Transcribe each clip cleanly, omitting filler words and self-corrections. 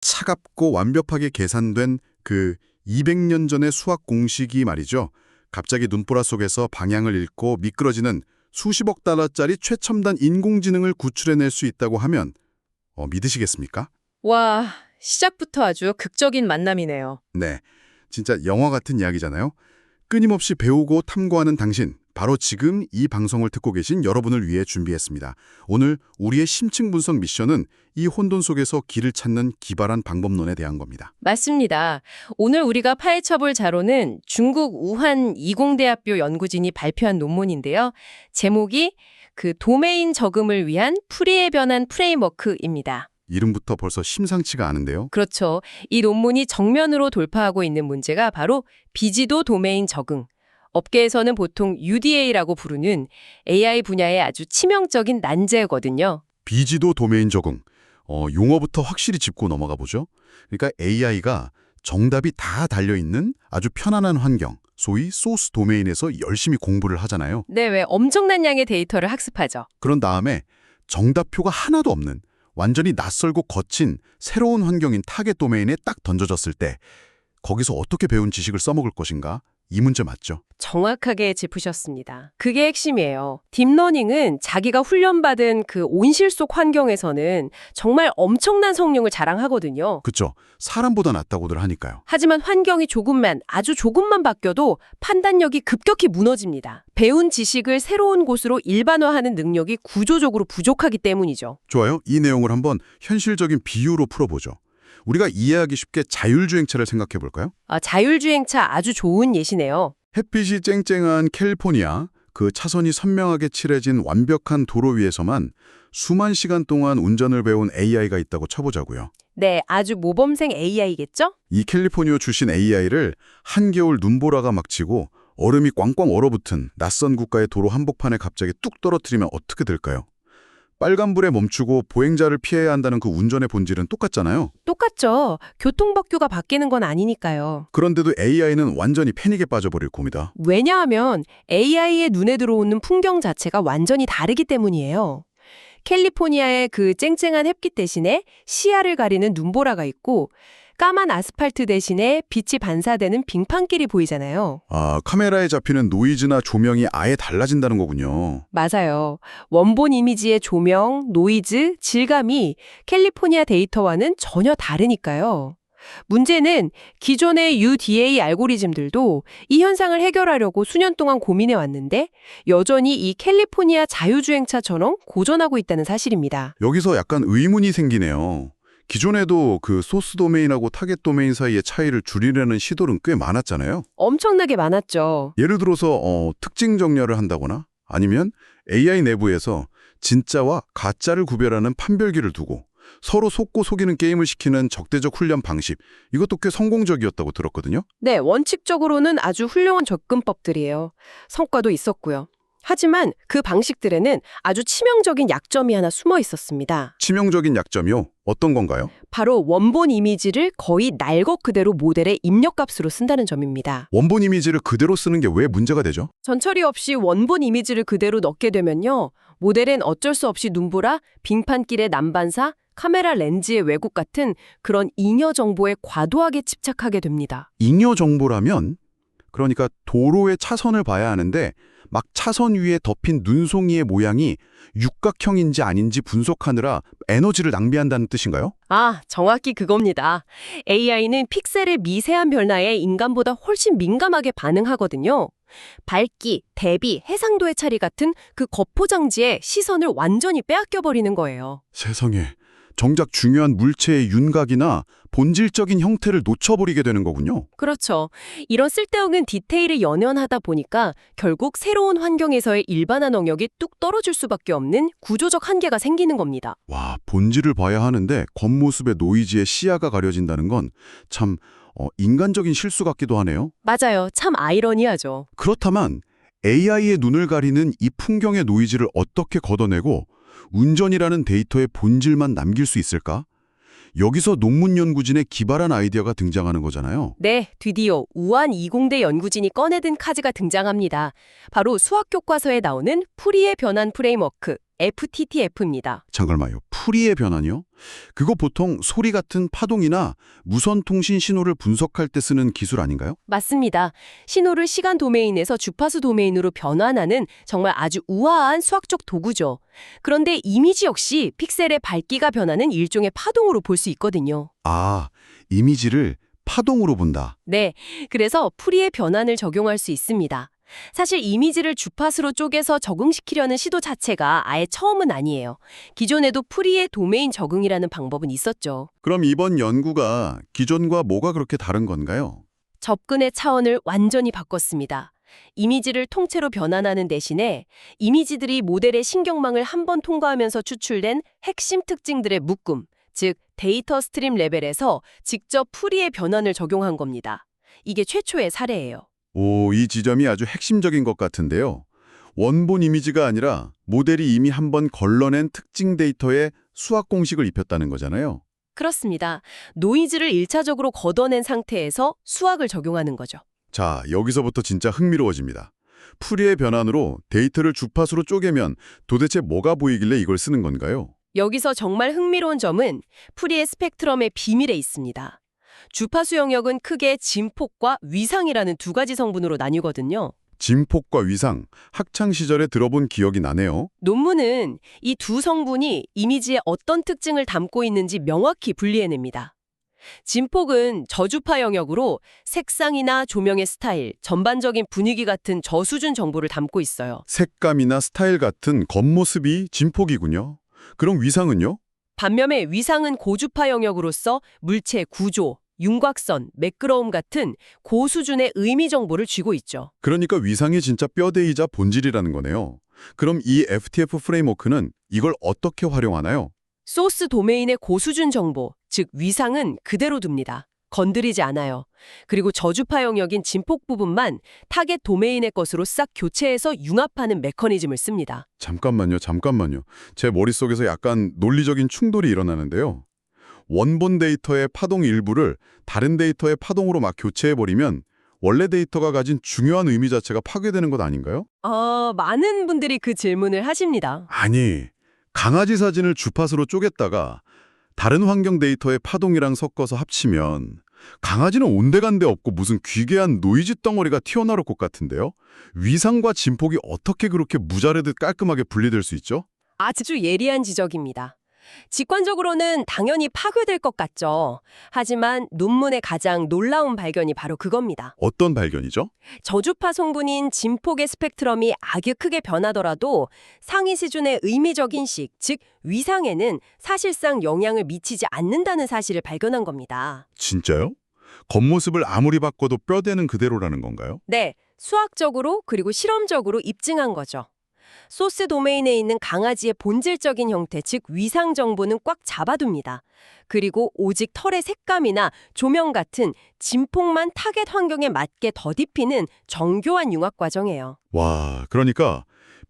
차갑고 완벽하게 계산된 그 200년 전의 수학 공식이 말이죠. 갑자기 눈보라 속에서 방향을 잃고 미끄러지는 수십억 달러짜리 최첨단 인공지능을 구출해낼 수 있다고 하면 믿으시겠습니까? 와, 시작부터 아주 극적인 만남이네요. 네, 진짜 영화 같은 이야기잖아요. 끊임없이 배우고 탐구하는 당신, 바로 지금 이 방송을 듣고 계신 여러분을 위해 준비했습니다. 오늘 우리의 심층 분석 미션은 이 혼돈 속에서 길을 찾는 기발한 방법론에 대한 겁니다. 맞습니다. 오늘 우리가 파헤쳐볼 자료는 중국 우한 이공대학교 연구진이 발표한 논문인데요. 제목이 그 도메인 적응을 위한 풀이에 변한 프레임워크입니다. 이름부터 벌써 심상치가 않은데요. 그렇죠. 이 논문이 정면으로 돌파하고 있는 문제가 바로 비지도 도메인 적응. 업계에서는 보통 UDA라고 부르는 AI 분야의 아주 치명적인 난제거든요. 비지도 도메인 적응. 용어부터 확실히 짚고 넘어가 보죠. 그러니까 AI가 정답이 다 달려있는 아주 편안한 환경, 소위 소스 도메인에서 열심히 공부를 하잖아요. 네, 왜 엄청난 양의 데이터를 학습하죠. 그런 다음에 정답표가 하나도 없는 완전히 낯설고 거친 새로운 환경인 타겟 도메인에 딱 던져졌을 때 거기서 어떻게 배운 지식을 써먹을 것인가? 이 문제 맞죠? 정확하게 짚으셨습니다. 그게 핵심이에요. 딥러닝은 자기가 훈련받은 그 온실 속 환경에서는 정말 엄청난 성능을 자랑하거든요. 그쵸? 사람보다 낫다고들 하니까요. 하지만 환경이 아주 조금만 바뀌어도 판단력이 급격히 무너집니다. 배운 지식을 새로운 곳으로 일반화하는 능력이 구조적으로 부족하기 때문이죠. 좋아요. 이 내용을 한번 현실적인 비유로 풀어보죠. 우리가 이해하기 쉽게 자율주행차를 생각해 볼까요? 자율주행차 아주 좋은 예시네요. 햇빛이 쨍쨍한 캘리포니아, 그 차선이 선명하게 칠해진 완벽한 도로 위에서만 수만 시간 동안 운전을 배운 AI가 있다고 쳐보자고요. 네, 아주 모범생 AI겠죠? 이 캘리포니아 출신 AI를 한겨울 눈보라가 막치고 얼음이 꽝꽝 얼어붙은 낯선 국가의 도로 한복판에 갑자기 뚝 떨어뜨리면 어떻게 될까요? 빨간불에 멈추고 보행자를 피해야 한다는 그 운전의 본질은 똑같잖아요. 똑같죠. 교통법규가 바뀌는 건 아니니까요. 그런데도 AI는 완전히 패닉에 빠져버릴 겁니다. 왜냐하면 AI의 눈에 들어오는 풍경 자체가 완전히 다르기 때문이에요. 캘리포니아의 그 쨍쨍한 햇빛 대신에 시야를 가리는 눈보라가 있고 까만 아스팔트 대신에 빛이 반사되는 빙판길이 보이잖아요. 카메라에 잡히는 노이즈나 조명이 아예 달라진다는 거군요. 맞아요. 원본 이미지의 조명, 노이즈, 질감이 캘리포니아 데이터와는 전혀 다르니까요. 문제는 기존의 UDA 알고리즘들도 이 현상을 해결하려고 수년 동안 고민해 왔는데 여전히 이 캘리포니아 자율주행차처럼 고전하고 있다는 사실입니다. 여기서 약간 의문이 생기네요. 기존에도 그 소스 도메인하고 타겟 도메인 사이의 차이를 줄이려는 시도는 꽤 많았잖아요. 엄청나게 많았죠. 예를 들어서 특징 정렬을 한다거나 아니면 AI 내부에서 진짜와 가짜를 구별하는 판별기를 두고 서로 속고 속이는 게임을 시키는 적대적 훈련 방식, 이것도 꽤 성공적이었다고 들었거든요. 네, 원칙적으로는 아주 훌륭한 접근법들이에요. 성과도 있었고요. 하지만 그 방식들에는 아주 치명적인 약점이 하나 숨어 있었습니다. 치명적인 약점이요? 어떤 건가요? 바로 원본 이미지를 거의 날 것 그대로 모델의 입력값으로 쓴다는 점입니다. 원본 이미지를 그대로 쓰는 게 왜 문제가 되죠? 전처리 없이 원본 이미지를 그대로 넣게 되면요. 모델은 어쩔 수 없이 눈보라, 빙판길의 난반사, 카메라 렌즈의 왜곡 같은 그런 잉여 정보에 과도하게 집착하게 됩니다. 잉여 정보라면 그러니까 도로의 차선을 봐야 하는데 막 차선 위에 덮인 눈송이의 모양이 육각형인지 아닌지 분석하느라 에너지를 낭비한다는 뜻인가요? 정확히 그겁니다. AI는 픽셀의 미세한 변화에 인간보다 훨씬 민감하게 반응하거든요. 밝기, 대비, 해상도의 차이 같은 그 거포장지에 시선을 완전히 빼앗겨버리는 거예요. 세상에, 정작 중요한 물체의 윤곽이나 본질적인 형태를 놓쳐버리게 되는 거군요. 그렇죠. 이런 쓸데없는 디테일을 연연하다 보니까 결국 새로운 환경에서의 일반화 능력이 뚝 떨어질 수밖에 없는 구조적 한계가 생기는 겁니다. 와, 본질을 봐야 하는데 겉모습의 노이즈에 시야가 가려진다는 건 참 인간적인 실수 같기도 하네요. 맞아요. 참 아이러니하죠. 그렇다면 AI의 눈을 가리는 이 풍경의 노이즈를 어떻게 걷어내고 운전이라는 데이터의 본질만 남길 수 있을까? 여기서 논문 연구진의 기발한 아이디어가 등장하는 거잖아요. 네, 드디어 우한 이공대 연구진이 꺼내든 카드가 등장합니다. 바로 수학 교과서에 나오는 풀이에 변한 프레임워크, FTTF입니다. 잠깐만요. 풀이의 변환이요? 그거 보통 소리 같은 파동이나 무선 통신 신호를 분석할 때 쓰는 기술 아닌가요? 맞습니다. 신호를 시간 도메인에서 주파수 도메인으로 변환하는 정말 아주 우아한 수학적 도구죠. 그런데 이미지 역시 픽셀의 밝기가 변하는 일종의 파동으로 볼 수 있거든요. 아, 이미지를 파동으로 본다. 네, 그래서 풀이의 변환을 적용할 수 있습니다. 사실 이미지를 주파수로 쪼개서 적응시키려는 시도 자체가 아예 처음은 아니에요. 기존에도 풀이의 도메인 적응이라는 방법은 있었죠. 그럼 이번 연구가 기존과 뭐가 그렇게 다른 건가요? 접근의 차원을 완전히 바꿨습니다. 이미지를 통째로 변환하는 대신에 이미지들이 모델의 신경망을 한 번 통과하면서 추출된 핵심 특징들의 묶음, 즉 데이터 스트림 레벨에서 직접 풀이의 변환을 적용한 겁니다. 이게 최초의 사례예요. 오, 이 지점이 아주 핵심적인 것 같은데요. 원본 이미지가 아니라 모델이 이미 한번 걸러낸 특징 데이터에 수학 공식을 입혔다는 거잖아요. 그렇습니다. 노이즈를 1차적으로 걷어낸 상태에서 수학을 적용하는 거죠. 자, 여기서부터 진짜 흥미로워집니다. 풀이의 변환으로 데이터를 주파수로 쪼개면 도대체 뭐가 보이길래 이걸 쓰는 건가요? 여기서 정말 흥미로운 점은 풀이의 스펙트럼의 비밀에 있습니다. 주파수 영역은 크게 진폭과 위상이라는 두 가지 성분으로 나뉘거든요. 진폭과 위상, 학창 시절에 들어본 기억이 나네요. 논문은 이 두 성분이 이미지에 어떤 특징을 담고 있는지 명확히 분리해냅니다. 진폭은 저주파 영역으로 색상이나 조명의 스타일, 전반적인 분위기 같은 저수준 정보를 담고 있어요. 색감이나 스타일 같은 겉모습이 진폭이군요. 그럼 위상은요? 반면에 위상은 고주파 영역으로서 물체 구조, 윤곽선, 매끄러움 같은 고수준의 의미 정보를 쥐고 있죠. 그러니까 위상이 진짜 뼈대이자 본질이라는 거네요. 그럼 이 FTF 프레임워크는 이걸 어떻게 활용하나요? 소스 도메인의 고수준 정보, 즉 위상은 그대로 둡니다. 건드리지 않아요. 그리고 저주파 영역인 진폭 부분만 타겟 도메인의 것으로 싹 교체해서 융합하는 메커니즘을 씁니다. 잠깐만요. 제 머릿속에서 약간 논리적인 충돌이 일어나는데요. 원본 데이터의 파동 일부를 다른 데이터의 파동으로 막 교체해버리면 원래 데이터가 가진 중요한 의미 자체가 파괴되는 것 아닌가요? 많은 분들이 그 질문을 하십니다. 아니, 강아지 사진을 주파수로 쪼갰다가 다른 환경 데이터의 파동이랑 섞어서 합치면 강아지는 온데간데 없고 무슨 귀괴한 노이즈 덩어리가 튀어나올 것 같은데요? 위상과 진폭이 어떻게 그렇게 무자르듯 깔끔하게 분리될 수 있죠? 아주 예리한 지적입니다. 직관적으로는 당연히 파괴될 것 같죠. 하지만 논문의 가장 놀라운 발견이 바로 그겁니다. 어떤 발견이죠? 저주파 성분인 진폭의 스펙트럼이 아주 크게 변하더라도 상위 수준의 의미적 인식, 즉 위상에는 사실상 영향을 미치지 않는다는 사실을 발견한 겁니다. 진짜요? 겉모습을 아무리 바꿔도 뼈대는 그대로라는 건가요? 네, 수학적으로 그리고 실험적으로 입증한 거죠. 소스 도메인에 있는 강아지의 본질적인 형태, 즉 위상 정보는 꽉 잡아둡니다. 그리고 오직 털의 색감이나 조명 같은 진폭만 타겟 환경에 맞게 더딥히는 정교한 융합 과정이에요. 와, 그러니까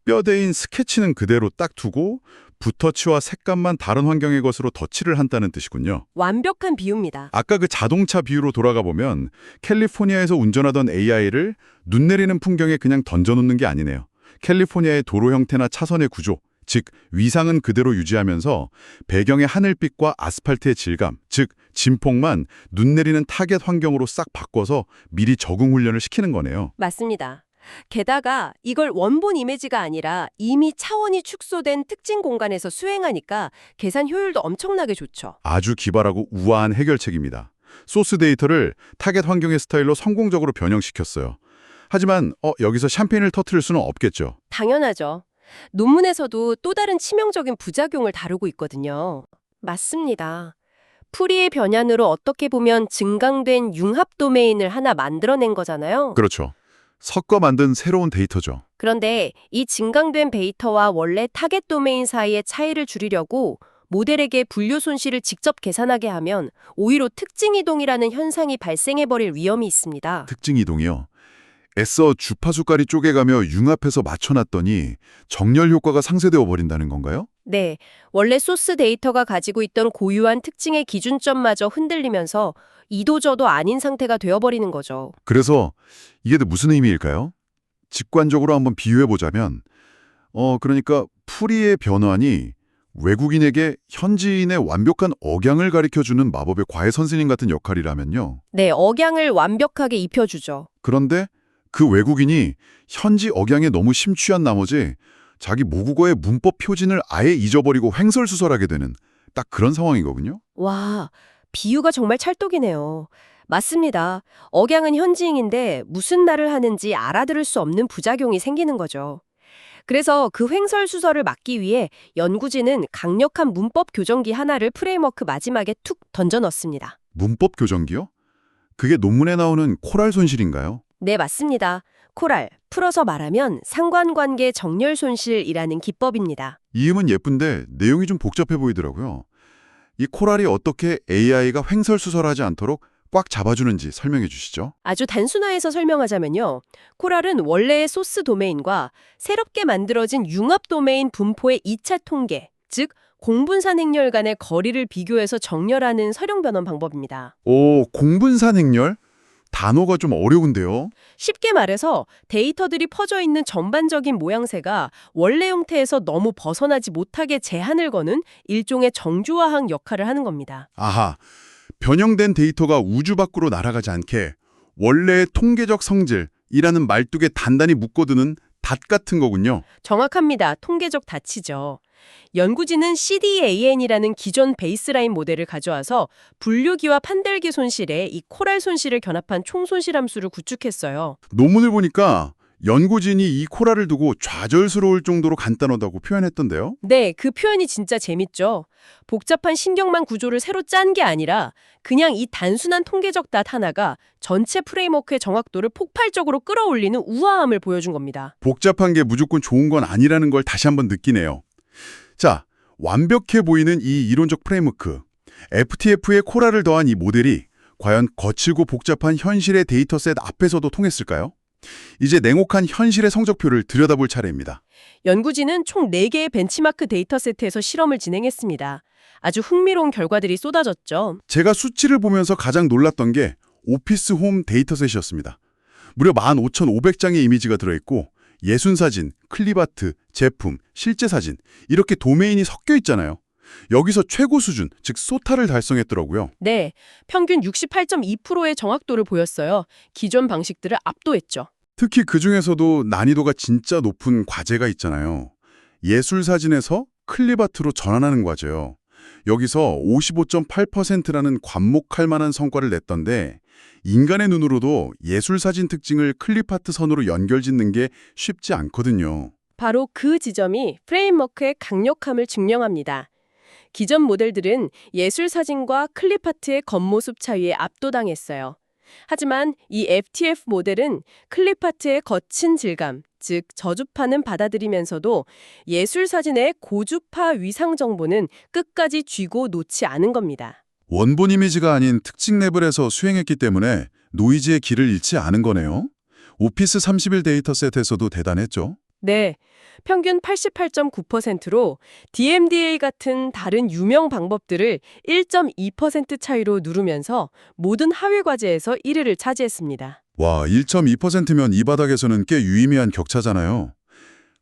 뼈대인 스케치는 그대로 딱 두고 붓터치와 색감만 다른 환경의 것으로 덧칠을 한다는 뜻이군요. 완벽한 비유입니다. 아까 그 자동차 비유로 돌아가 보면 캘리포니아에서 운전하던 AI를 눈 내리는 풍경에 그냥 던져놓는 게 아니네요. 캘리포니아의 도로 형태나 차선의 구조, 즉 위상은 그대로 유지하면서 배경의 하늘빛과 아스팔트의 질감, 즉 진폭만 눈 내리는 타겟 환경으로 싹 바꿔서 미리 적응 훈련을 시키는 거네요. 맞습니다. 게다가 이걸 원본 이미지가 아니라 이미 차원이 축소된 특징 공간에서 수행하니까 계산 효율도 엄청나게 좋죠. 아주 기발하고 우아한 해결책입니다. 소스 데이터를 타겟 환경의 스타일로 성공적으로 변형시켰어요. 하지만 여기서 샴페인을 터뜨릴 수는 없겠죠. 당연하죠. 논문에서도 또 다른 치명적인 부작용을 다루고 있거든요. 맞습니다. 풀이의 변환으로 어떻게 보면 증강된 융합 도메인을 하나 만들어낸 거잖아요. 그렇죠. 섞어 만든 새로운 데이터죠. 그런데 이 증강된 데이터와 원래 타겟 도메인 사이의 차이를 줄이려고 모델에게 분류 손실을 직접 계산하게 하면 오히려 특징 이동이라는 현상이 발생해버릴 위험이 있습니다. 특징 이동이요. 애써 주파수까지 쪼개가며 융합해서 맞춰놨더니 정렬 효과가 상쇄되어 버린다는 건가요? 네, 원래 소스 데이터가 가지고 있던 고유한 특징의 기준점마저 흔들리면서 이도저도 아닌 상태가 되어버리는 거죠. 그래서 이게 무슨 의미일까요? 직관적으로 한번 비유해보자면 그러니까 풀이의 변환이 외국인에게 현지인의 완벽한 억양을 가르쳐주는 마법의 과외 선생님 같은 역할이라면요. 네, 억양을 완벽하게 입혀주죠. 그런데 그 외국인이 현지 억양에 너무 심취한 나머지 자기 모국어의 문법 표준을 아예 잊어버리고 횡설수설하게 되는 딱 그런 상황이거든요. 와, 비유가 정말 찰떡이네요. 맞습니다. 억양은 현지인인데 무슨 말을 하는지 알아들을 수 없는 부작용이 생기는 거죠. 그래서 그 횡설수설을 막기 위해 연구진은 강력한 문법 교정기 하나를 프레임워크 마지막에 툭 던져 넣습니다. 문법 교정기요? 그게 논문에 나오는 코랄 손실인가요? 네, 맞습니다. 코랄, 풀어서 말하면 상관관계 정렬 손실이라는 기법입니다. 이음은 예쁜데 내용이 좀 복잡해 보이더라고요. 이 코랄이 어떻게 AI가 횡설수설하지 않도록 꽉 잡아주는지 설명해 주시죠. 아주 단순화해서 설명하자면요. 코랄은 원래의 소스 도메인과 새롭게 만들어진 융합 도메인 분포의 2차 통계, 즉 공분산 행렬 간의 거리를 비교해서 정렬하는 서령 변환 방법입니다. 오, 공분산 행렬? 단어가 좀 어려운데요. 쉽게 말해서 데이터들이 퍼져 있는 전반적인 모양새가 원래 형태에서 너무 벗어나지 못하게 제한을 거는 일종의 정주화학 역할을 하는 겁니다. 아하, 변형된 데이터가 우주 밖으로 날아가지 않게 원래의 통계적 성질이라는 말뚝에 단단히 묶어두는 닷 같은 거군요. 정확합니다. 통계적 닫이죠. 연구진은 CDAN이라는 기존 베이스라인 모델을 가져와서 분류기와 판별기 손실에 이 코랄 손실을 견합한 총손실 함수를 구축했어요. 논문을 보니까 연구진이 이 코랄을 두고 좌절스러울 정도로 간단하다고 표현했던데요. 네, 그 표현이 진짜 재밌죠. 복잡한 신경망 구조를 새로 짠 게 아니라 그냥 이 단순한 통계적 닷 하나가 전체 프레임워크의 정확도를 폭발적으로 끌어올리는 우아함을 보여준 겁니다. 복잡한 게 무조건 좋은 건 아니라는 걸 다시 한번 느끼네요. 자, 완벽해 보이는 이 이론적 프레임워크, FTF에 코랄을 더한 이 모델이 과연 거칠고 복잡한 현실의 데이터셋 앞에서도 통했을까요? 이제 냉혹한 현실의 성적표를 들여다볼 차례입니다. 연구진은 총 4개의 벤치마크 데이터 세트에서 실험을 진행했습니다. 아주 흥미로운 결과들이 쏟아졌죠. 제가 수치를 보면서 가장 놀랐던 게 오피스 홈 데이터셋이었습니다. 무려 15,500장의 이미지가 들어있고 예순사진, 클립아트, 제품, 실제 사진 이렇게 도메인이 섞여 있잖아요. 여기서 최고 수준, 즉 소타를 달성했더라고요. 네, 평균 68.2%의 정확도를 보였어요. 기존 방식들을 압도했죠. 특히 그중에서도 난이도가 진짜 높은 과제가 있잖아요. 예술사진에서 클립아트로 전환하는 과제요. 여기서 55.8%라는 관목할 만한 성과를 냈던데 인간의 눈으로도 예술사진 특징을 클립아트 선으로 연결짓는 게 쉽지 않거든요. 바로 그 지점이 프레임워크의 강력함을 증명합니다. 기존 모델들은 예술 사진과 클립아트의 겉모습 차이에 압도당했어요. 하지만 이 FTF 모델은 클립아트의 거친 질감, 즉 저주파는 받아들이면서도 예술 사진의 고주파 위상 정보는 끝까지 쥐고 놓지 않은 겁니다. 원본 이미지가 아닌 특징 레벨에서 수행했기 때문에 노이즈의 길을 잃지 않은 거네요. 오피스 31 데이터셋에서도 대단했죠. 네, 평균 88.9%로 DMDA 같은 다른 유명 방법들을 1.2% 차이로 누르면서 모든 하위 과제에서 1위를 차지했습니다. 와, 1.2%면 이 바닥에서는 꽤 유의미한 격차잖아요.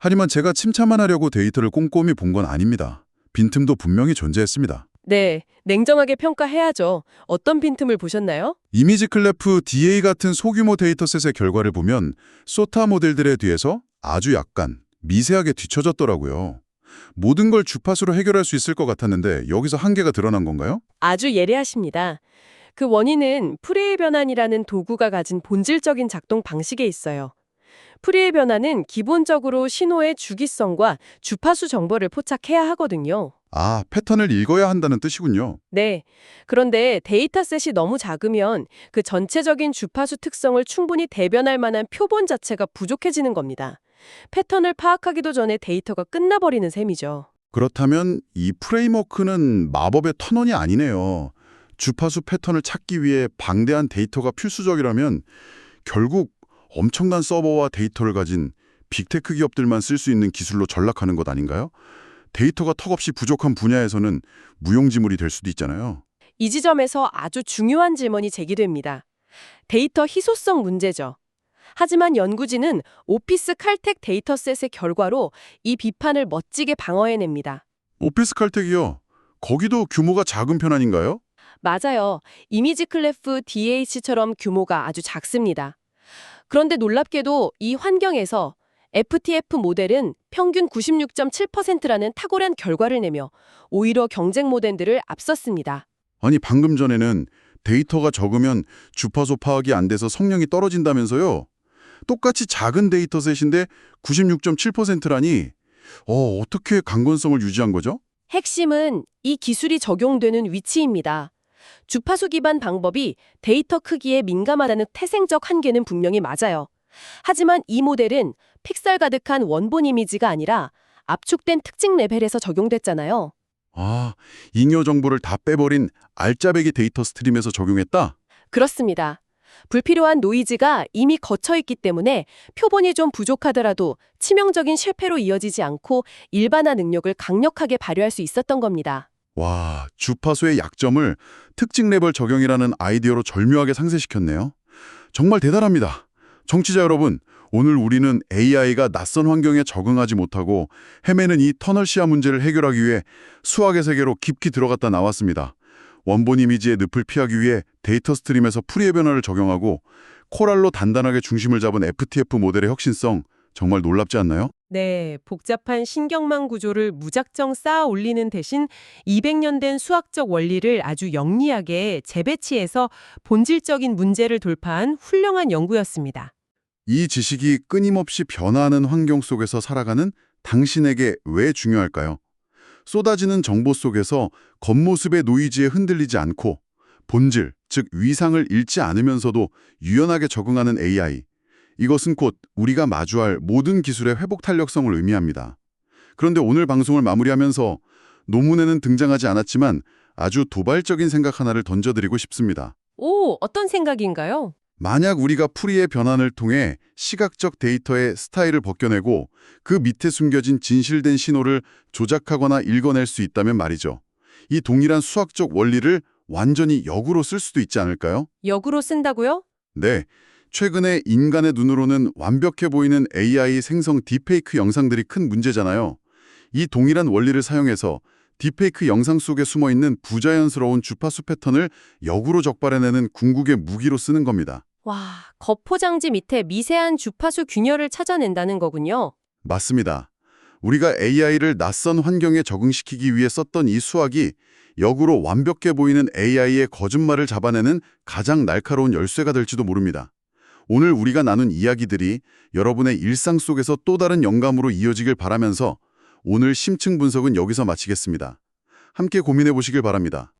하지만 제가 칭찬만 하려고 데이터를 꼼꼼히 본 건 아닙니다. 빈틈도 분명히 존재했습니다. 네, 냉정하게 평가해야죠. 어떤 빈틈을 보셨나요? 이미지클래프 DA 같은 소규모 데이터셋의 결과를 보면 소타 모델들에 비해서 아주 약간 미세하게 뒤처졌더라고요. 모든 걸 주파수로 해결할 수 있을 것 같았는데 여기서 한계가 드러난 건가요? 아주 예리하십니다. 그 원인은 프리의 변환이라는 도구가 가진 본질적인 작동 방식에 있어요. 프리의 변환은 기본적으로 신호의 주기성과 주파수 정보를 포착해야 하거든요. 아, 패턴을 읽어야 한다는 뜻이군요. 네. 그런데 데이터셋이 너무 작으면 그 전체적인 주파수 특성을 충분히 대변할 만한 표본 자체가 부족해지는 겁니다. 패턴을 파악하기도 전에 데이터가 끝나버리는 셈이죠. 그렇다면 이 프레임워크는 마법의 터널이 아니네요. 주파수 패턴을 찾기 위해 방대한 데이터가 필수적이라면 결국 엄청난 서버와 데이터를 가진 빅테크 기업들만 쓸 수 있는 기술로 전락하는 것 아닌가요? 데이터가 턱없이 부족한 분야에서는 무용지물이 될 수도 있잖아요. 이 지점에서 아주 중요한 질문이 제기됩니다. 데이터 희소성 문제죠. 하지만 연구진은 오피스 칼텍 데이터셋의 결과로 이 비판을 멋지게 방어해냅니다. 오피스 칼텍이요. 거기도 규모가 작은 편 아닌가요? 맞아요. 이미지 클래프 DH처럼 규모가 아주 작습니다. 그런데 놀랍게도 이 환경에서 FTF 모델은 평균 96.7%라는 탁월한 결과를 내며 오히려 경쟁 모델들을 앞섰습니다. 아니 방금 전에는 데이터가 적으면 주파수 파악이 안 돼서 성능이 떨어진다면서요. 똑같이 작은 데이터셋인데 96.7%라니 어떻게 강건성을 유지한 거죠? 핵심은 이 기술이 적용되는 위치입니다. 주파수 기반 방법이 데이터 크기에 민감하다는 태생적 한계는 분명히 맞아요. 하지만 이 모델은 픽셀 가득한 원본 이미지가 아니라 압축된 특징 레벨에서 적용됐잖아요. 아, 잉여 정보를 다 빼버린 알짜배기 데이터 스트림에서 적용했다? 그렇습니다. 불필요한 노이즈가 이미 거쳐있기 때문에 표본이 좀 부족하더라도 치명적인 실패로 이어지지 않고 일반화 능력을 강력하게 발휘할 수 있었던 겁니다. 와, 주파수의 약점을 특징 레벨 적용이라는 아이디어로 절묘하게 상쇄시켰네요. 정말 대단합니다. 청취자 여러분, 오늘 우리는 AI가 낯선 환경에 적응하지 못하고 헤매는 이 터널 시야 문제를 해결하기 위해 수학의 세계로 깊이 들어갔다 나왔습니다. 원본 이미지의 늪을 피하기 위해 데이터 스트림에서 풀이의 변화를 적용하고 코랄로 단단하게 중심을 잡은 FTF 모델의 혁신성, 정말 놀랍지 않나요? 네, 복잡한 신경망 구조를 무작정 쌓아 올리는 대신 200년 된 수학적 원리를 아주 영리하게 재배치해서 본질적인 문제를 돌파한 훌륭한 연구였습니다. 이 지식이 끊임없이 변화하는 환경 속에서 살아가는 당신에게 왜 중요할까요? 쏟아지는 정보 속에서 겉모습의 노이즈에 흔들리지 않고 본질, 즉 위상을 잃지 않으면서도 유연하게 적응하는 AI. 이것은 곧 우리가 마주할 모든 기술의 회복 탄력성을 의미합니다. 그런데 오늘 방송을 마무리하면서 논문에는 등장하지 않았지만 아주 도발적인 생각 하나를 던져드리고 싶습니다. 오, 어떤 생각인가요? 만약 우리가 풀이의 변환을 통해 시각적 데이터의 스타일을 벗겨내고 그 밑에 숨겨진 진실된 신호를 조작하거나 읽어낼 수 있다면 말이죠. 이 동일한 수학적 원리를 완전히 역으로 쓸 수도 있지 않을까요? 역으로 쓴다고요? 네, 최근에 인간의 눈으로는 완벽해 보이는 AI 생성 딥페이크 영상들이 큰 문제잖아요. 이 동일한 원리를 사용해서 딥페이크 영상 속에 숨어있는 부자연스러운 주파수 패턴을 역으로 적발해내는 궁극의 무기로 쓰는 겁니다. 와, 겉포장지 밑에 미세한 주파수 균열을 찾아낸다는 거군요. 맞습니다. 우리가 AI를 낯선 환경에 적응시키기 위해 썼던 이 수학이 역으로 완벽해 보이는 AI의 거짓말을 잡아내는 가장 날카로운 열쇠가 될지도 모릅니다. 오늘 우리가 나눈 이야기들이 여러분의 일상 속에서 또 다른 영감으로 이어지길 바라면서 오늘 심층 분석은 여기서 마치겠습니다. 함께 고민해 보시길 바랍니다.